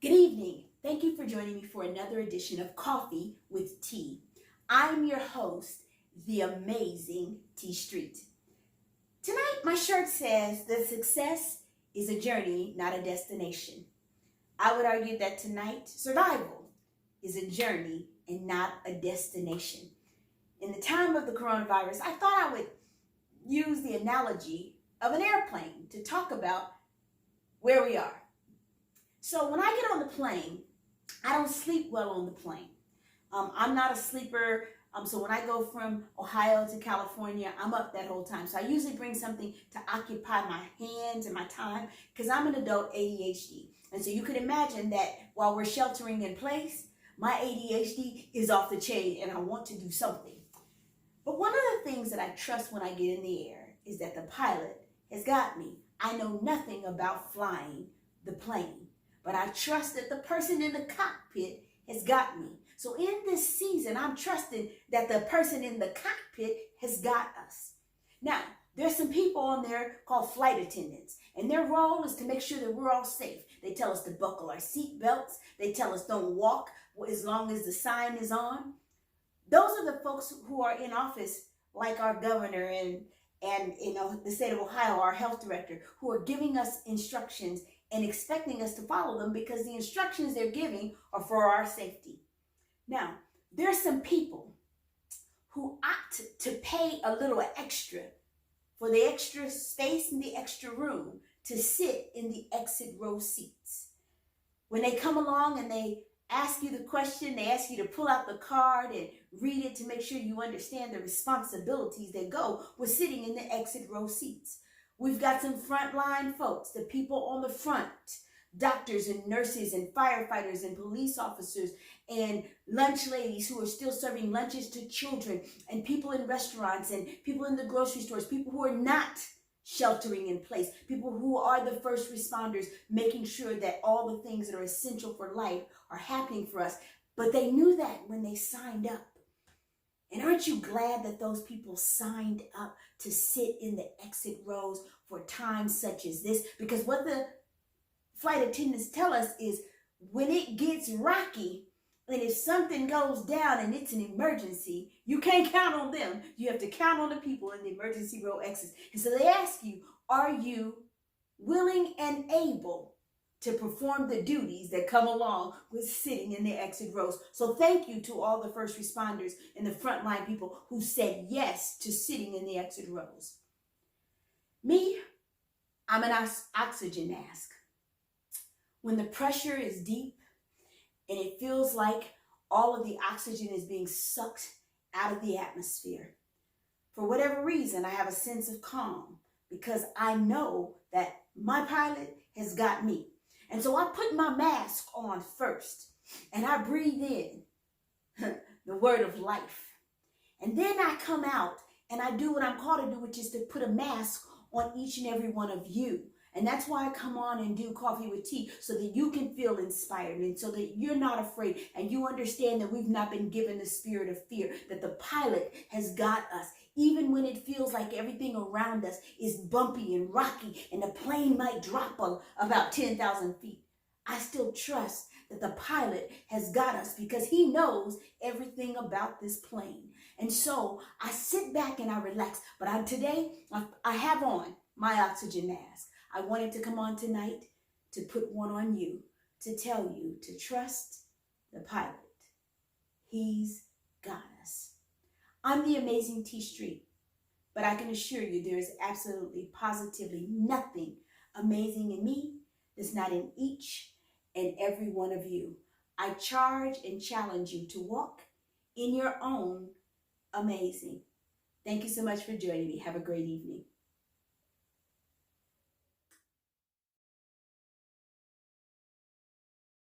Good evening. Thank you for joining me for another edition of Coffee with T. I'm your host, the amazing T Street. Tonight, my shirt says that success is a journey, not a destination. I would argue that tonight, survival is a journey and not a destination. In the time of the coronavirus, I thought I would use the analogy of an airplane to talk about where we are. So when I get on the plane, I don't sleep well on the plane. I'm not a sleeper. So when I go from Ohio to California, I'm up that whole time. So I usually bring something to occupy my hands and my time because I'm an adult ADHD. And so you can imagine that while we're sheltering in place, my ADHD is off the chain and I want to do something. But one of the things that I trust when I get in the air is that the pilot has got me. I know nothing about flying the plane, but I trust that the person in the cockpit has got me. So in this season, I'm trusting that the person in the cockpit has got us. Now, there's some people on there called flight attendants, and their role is to make sure that we're all safe. They tell us to buckle our seat belts. They tell us don't walk as long as the sign is on. Those are the folks who are in office, like our governor and the state of Ohio, our health director, who are giving us instructions and expecting us to follow them because the instructions they're giving are for our safety. Now, there's some people who opt to pay a little extra for the extra space and the extra room to sit in the exit row seats. When they come along and they ask you the question, they ask you to pull out the card and read it to make sure you understand the responsibilities that go with sitting in the exit row seats. We've got some frontline folks, the people on the front, doctors and nurses and firefighters and police officers and lunch ladies who are still serving lunches to children, and people in restaurants and people in the grocery stores, people who are not sheltering in place, people who are the first responders, making sure that all the things that are essential for life are happening for us. But they knew that when they signed up. And aren't you glad that those people signed up to sit in the exit rows for times such as this? Because what the flight attendants tell us is when it gets rocky and if something goes down and it's an emergency, you can't count on them. You have to count on the people in the emergency row exits. And so they ask you, are you willing and able to perform the duties that come along with sitting in the exit rows? So thank you to all the first responders and the frontline people who said yes to sitting in the exit rows. Me, I'm an oxygen mask. When the pressure is deep and it feels like all of the oxygen is being sucked out of the atmosphere, for whatever reason, I have a sense of calm because I know that my pilot has got me. And so I put my mask on first and I breathe in the word of life. And then I come out and I do what I'm called to do, which is to put a mask on each and every one of you. And that's why I come on and do Coffee with Tea, so that you can feel inspired and so that you're not afraid and you understand that we've not been given the spirit of fear, that the pilot has got us. Even when it feels like everything around us is bumpy and rocky and the plane might drop about 10,000 feet, I still trust that the pilot has got us because he knows everything about this plane. And so I sit back and I relax. But today I have on my oxygen mask. I wanted to come on tonight to put one on you, to tell you to trust the pilot. He's got us. I'm the amazing T Street, but I can assure you there is absolutely, positively nothing amazing in me that's not in each and every one of you. I charge and challenge you to walk in your own amazing. Thank you so much for joining me. Have a great evening.